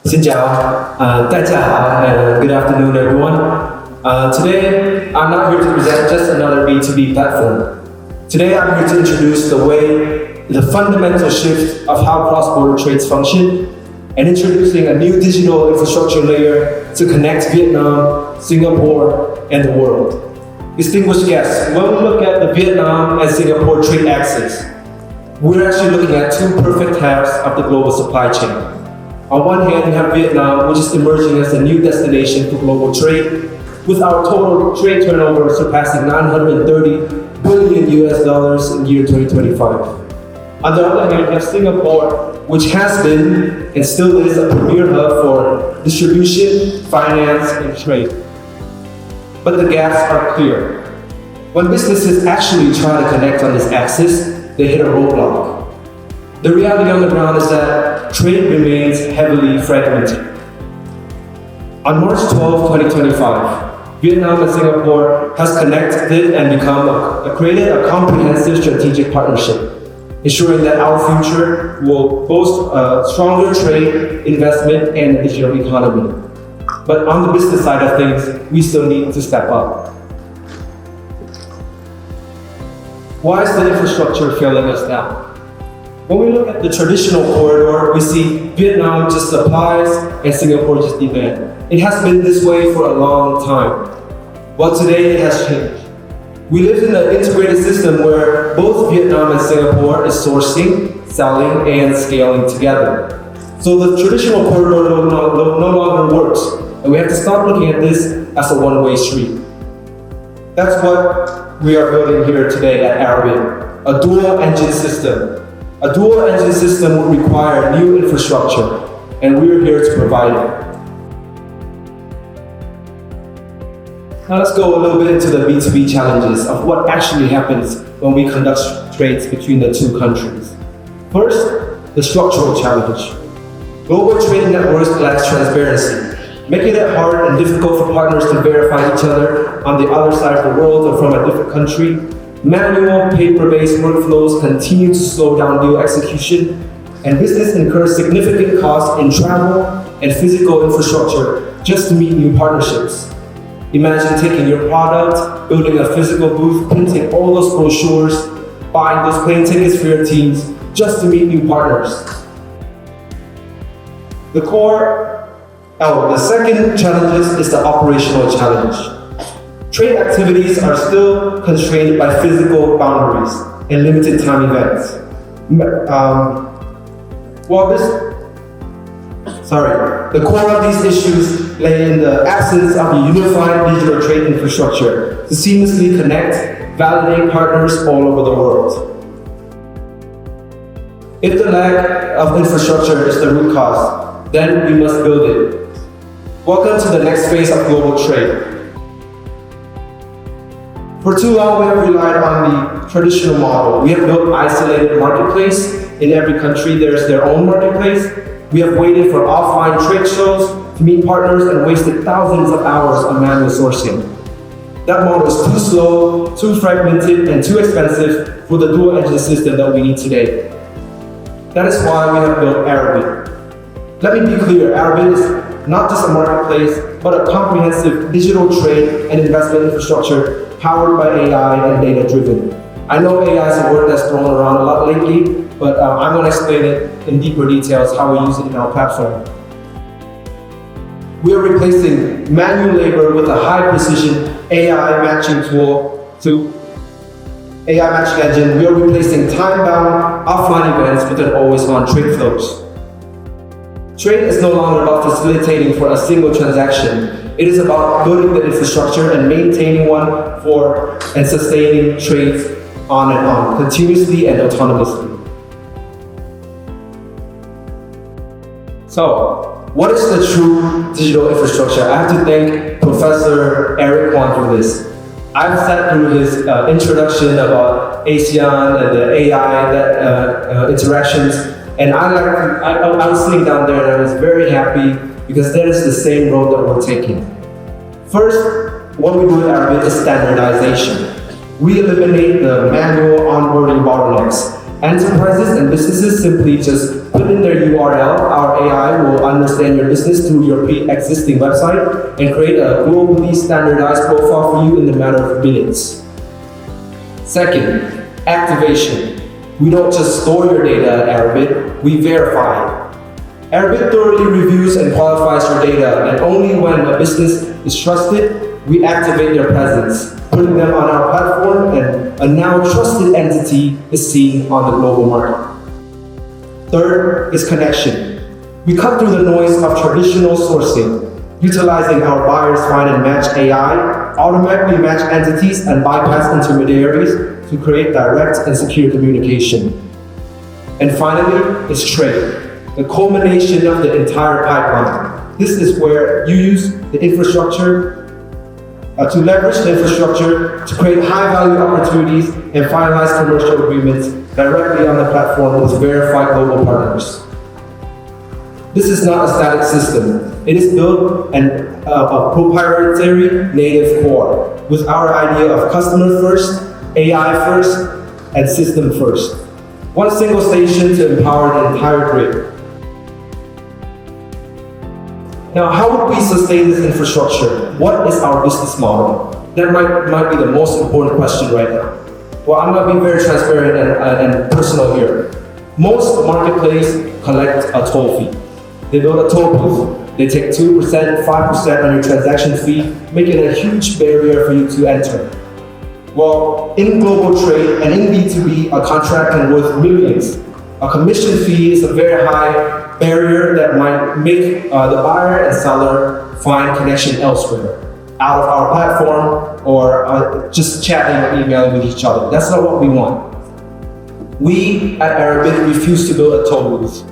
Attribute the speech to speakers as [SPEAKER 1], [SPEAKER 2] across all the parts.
[SPEAKER 1] Xin chào, đại家好, and good afternoon everyone. Today, I'm not here to present just another B2B platform. Today, I'm here to introduce the fundamental shift of how cross-border trades function, and introducing a new digital infrastructure layer to connect Vietnam, Singapore, and the world. Distinguished guests, when we look at the Vietnam and Singapore trade axis, we're actually looking at two perfect halves of the global supply chain. On one hand, we have Vietnam, which is emerging as a new destination for global trade, with our total trade turnover surpassing 930 billion US dollars in year 2025. On the other hand, we have Singapore, which has been and still is a premier hub for distribution, finance, and trade. But the gaps are clear. When businesses actually try to connect on this axis, they hit a roadblock. The reality on the ground is that trade remains heavily fragmented. On March 12, 2025, Vietnam and Singapore has connected and created a comprehensive strategic partnership, ensuring that our future will boast a stronger trade, investment, and a digital economy. But on the business side of things, we still need to step up. Why is the infrastructure failing us now? When we look at the traditional corridor, we see Vietnam just supplies and Singapore just demand. It has been this way for a long time. Well, today it has changed. We live in an integrated system where both Vietnam and Singapore is sourcing, selling, and scaling together. So the traditional corridor no longer works, and we have to stop looking at this as a one-way street. That's what we are building here today at Arobid, a dual-engine system. A dual-engine system would require new infrastructure, and we're here to provide it. Now let's go a little bit into the B2B challenges of what actually happens when we conduct trades between the two countries. First, the structural challenge. Global trade networks lack transparency, making it hard and difficult for partners to verify each other on the other side of the world or from a different country. Manual, paper-based workflows continue to slow down deal execution, and business incurs significant costs in travel and physical infrastructure just to meet new partnerships. Imagine taking your product, building a physical booth, printing all those brochures, buying those plane tickets for your teams just to meet new partners. The second challenge is the operational challenge. Trade activities are still constrained by physical boundaries and limited time events. The core of these issues lay in the absence of a unified digital trade infrastructure to seamlessly connect, validate partners all over the world. If the lack of infrastructure is the root cause, then we must build it. Welcome to the next phase of global trade. For too long, we have relied on the traditional model. We have built isolated marketplace. In every country, there's their own marketplace. We have waited for offline trade shows to meet partners and wasted thousands of hours on manual sourcing. That model is too slow, too fragmented, and too expensive for the dual-engine system that we need today. That is why we have built Arobid. Let me be clear, Arobid is not just a marketplace, but a comprehensive digital trade and investment infrastructure powered by AI and data-driven. I know AI is a word that's thrown around a lot lately, but I'm going to explain it in deeper details how we use it in our platform. We are replacing manual labor with a high-precision AI matching engine. We are replacing time-bound offline events with an always-on trade flows. Trade is no longer about facilitating for a single transaction. It is about building the infrastructure and maintaining one and sustaining trades on and on, continuously and autonomously. So, what is the true digital infrastructure? I have to thank Professor Quan for this. I've sat through his introduction about Asean and the AI interactions, and I was sitting down there and I was very happy because that is the same road that we're taking. First, what we do at Arobid is standardization. We eliminate the manual onboarding bottlenecks. Enterprises and businesses simply just put in their URL. Our AI will understand your business through your pre-existing website and create a globally standardized profile for you in the matter of minutes. Second, activation. We don't just store your data at Arobid, we verify it. Arobid thoroughly reviews and qualifies your data, and only when a business is trusted, we activate their presence, putting them on our platform, and a now trusted entity is seen on the global market. Third is connection. We cut through the noise of traditional sourcing, utilizing our buyers find and match AI, automatically match entities and bypass intermediaries to create direct and secure communication. And finally, is trade, the culmination of the entire pipeline. This is where you use the infrastructure to leverage the infrastructure to create high-value opportunities and finalize commercial agreements directly on the platform with verified global partners. This is not a static system. It is built on a proprietary native core with our idea of customer first, AI first, and system first. One single station to empower the entire grid. Now, how would we sustain this infrastructure? What is our business model? That might be the most important question right now. Well, I'm gonna be very transparent and personal here. Most marketplaces collect a toll fee. They build a toll booth. They take 2%, 5% on your transaction fee, making it a huge barrier for you to enter. Well, in global trade and in B2B, a contract can worth millions. A commission fee is a very high barrier that might make the buyer and seller find connection elsewhere, out of our platform or just chatting or emailing with each other. That's not what we want. We at Arobid refuse to build a toll booth.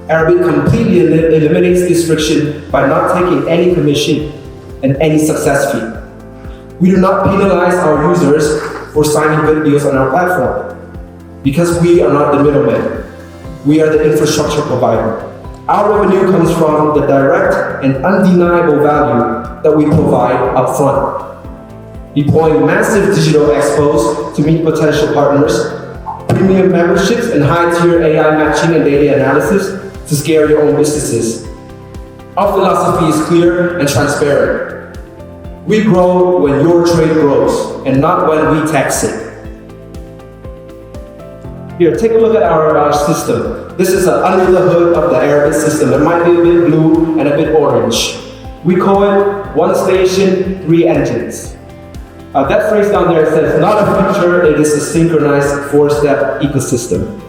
[SPEAKER 1] Arobid completely eliminates this friction by not taking any commission and any success fee. We do not penalize our users for signing good deals on our platform because we are not the middleman. We are the infrastructure provider. Our revenue comes from the direct and undeniable value that we provide upfront. Deploying massive digital expos to meet potential partners, premium memberships, and high-tier AI matching and data analysis to scale your own businesses. Our philosophy is clear and transparent. We grow when your trade grows, and not when we tax it. Here, take a look at our system. This is under the hood of the Arobid system. It might be a bit blue and a bit orange. We call it one station, three engines. That phrase down there says, not a feature, it is a synchronized four-step ecosystem.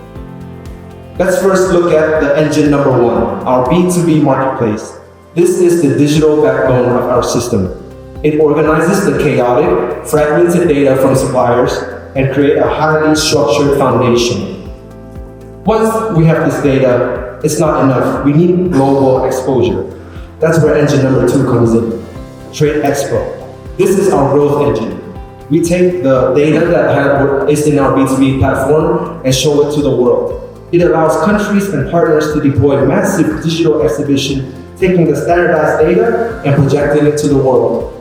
[SPEAKER 1] Let's first look at the engine number one, our B2B marketplace. This is the digital backbone of our system. It organizes the chaotic, fragmented data from suppliers and create a highly structured foundation. Once we have this data, it's not enough. We need global exposure. That's where engine number two comes in, Trade Expo. This is our growth engine. We take the data that is in our B2B platform and show it to the world. It allows countries and partners to deploy massive digital exhibition, taking the standardized data and projecting it to the world.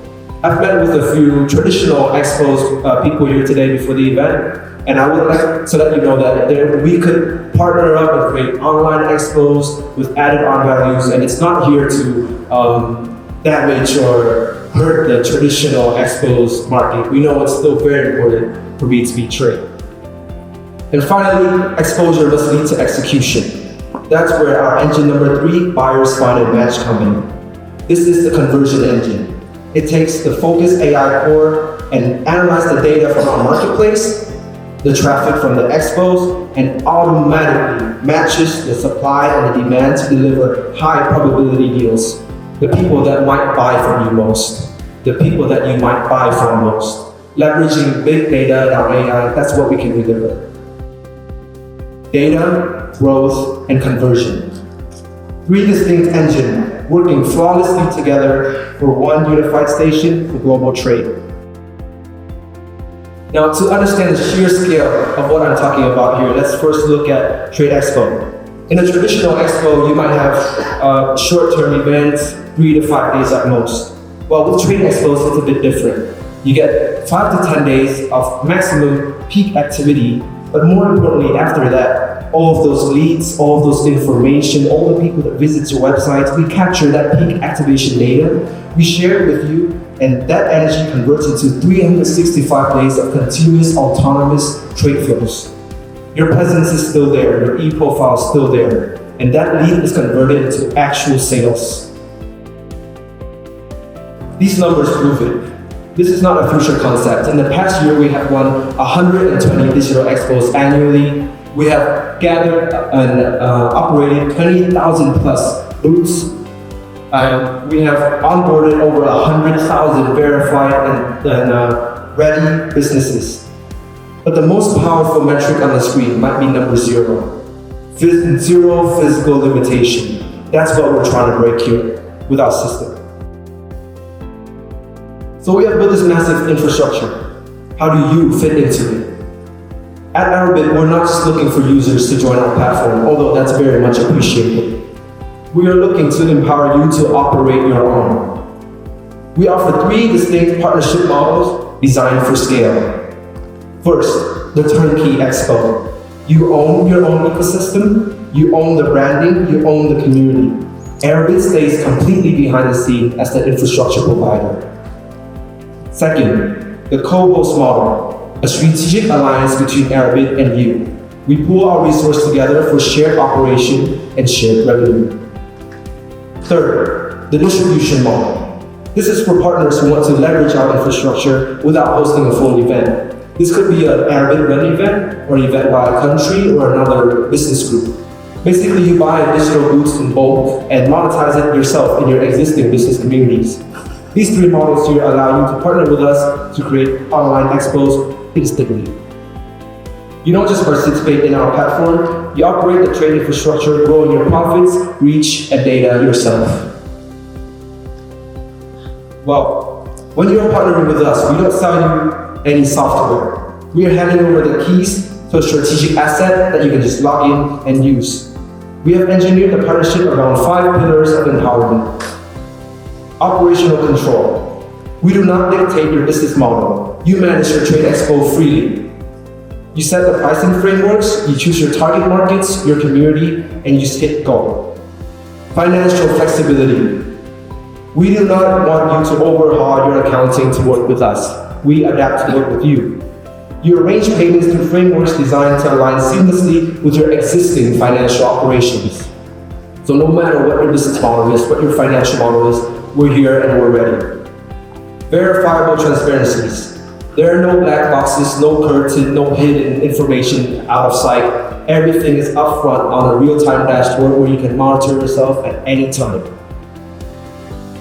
[SPEAKER 1] I've met with a few traditional expos people here today before the event, and I would like to let you know that we could partner up and create online expos with added on values, and it's not here to damage or hurt the traditional expos market. We know it's still very important for B2B trade. And finally, exposure must lead to execution. That's where our engine number three, buyers find and match, come in. This is the conversion engine. It takes the focused AI core and analyzes the data from our marketplace, the traffic from the expos, and automatically matches the supply and the demand to deliver high probability deals. The people that might buy from you most, the people that you might buy from most. Leveraging big data and our AI, that's what we can deliver. Data, growth, and conversion. Three distinct engines working flawlessly together for one unified station for global trade. Now, to understand the sheer scale of what I'm talking about here, let's first look at Trade Expo. In a traditional expo, you might have short-term events, 3 to 5 days at most. Well, with Trade Expos, it's a bit different. You get 5 to 10 days of maximum peak activity, But more importantly, after that, all of those leads, all of those information, all the people that visit your website, we capture that peak activation data, we share it with you, and that energy converts into 365 days of continuous autonomous trade flows. Your presence is still there, your e-profile is still there, and that lead is converted into actual sales. These numbers prove it. This is not a future concept. In the past year, we have won 120 digital expos annually. We have gathered and operated 20,000 plus booths. We have onboarded over 100,000 verified and ready businesses. But the most powerful metric on the screen might be number 0. Zero physical limitation. That's what we're trying to break here with our system. So we have built this massive infrastructure. How do you fit into it? At Arobid, we're not just looking for users to join our platform, although that's very much appreciated. We are looking to empower you to operate your own. We offer 3 distinct partnership models designed for scale. First, the turnkey expo. You own your own ecosystem, you own the branding, you own the community. Arobid stays completely behind the scene as the infrastructure provider. Second, the co-host model, a strategic alliance between Arobid and you. We pool our resources together for shared operation and shared revenue. Third, the distribution model. This is for partners who want to leverage our infrastructure without hosting a full event. This could be an Arobid run event, or an event by a country or another business group. Basically, you buy digital goods in bulk and monetize it yourself in your existing business communities. These 3 models here allow you to partner with us to create online expos instantly. You don't just participate in our platform, you operate the trade infrastructure, growing your profits, reach, and data yourself. Well, when you're partnering with us, we don't sell you any software. We are handing over the keys to a strategic asset that you can just log in and use. We have engineered the partnership around 5 pillars of empowerment. Operational control. We do not dictate your business model. You manage your trade expo freely. You set the pricing frameworks, you choose your target markets, your community, and you just hit go. Financial flexibility. We do not want you to overhaul your accounting to work with us. We adapt to work with you. You arrange payments through frameworks designed to align seamlessly with your existing financial operations. So no matter what your business model is, what your financial model is, we're here and we're ready. Verifiable transparencies. There are no black boxes, no curtain, no hidden information out of sight. Everything is upfront on a real-time dashboard where you can monitor yourself at any time.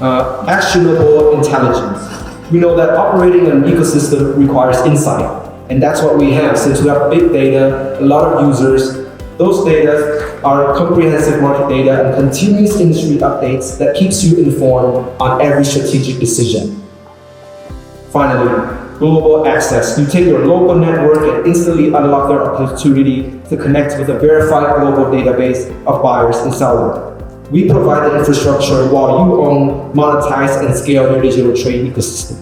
[SPEAKER 1] Actionable intelligence. We know that operating an ecosystem requires insight, and that's what we have. Since we have big data, a lot of users, those data are comprehensive market data and continuous industry updates that keeps you informed on every strategic decision. Finally, global access. You take your local network and instantly unlock their opportunity to connect with a verified global database of buyers and sellers. We provide the infrastructure while you own, monetize, and scale your digital trade ecosystem.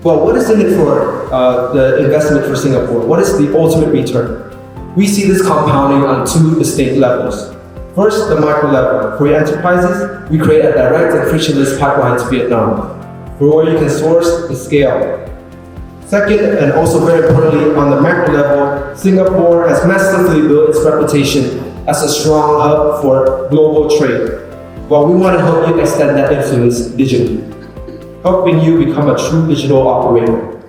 [SPEAKER 1] Well, what is in it for the investment for Singapore? What is the ultimate return? We see this compounding on 2 distinct levels. First, the micro level. For your enterprises, we create a direct and frictionless pipeline to Vietnam, for where you can source and scale. Second, and also very importantly, on the macro level, Singapore has massively built its reputation as a strong hub for global trade. Well, we want to help you extend that influence digitally, helping you become a true digital operator.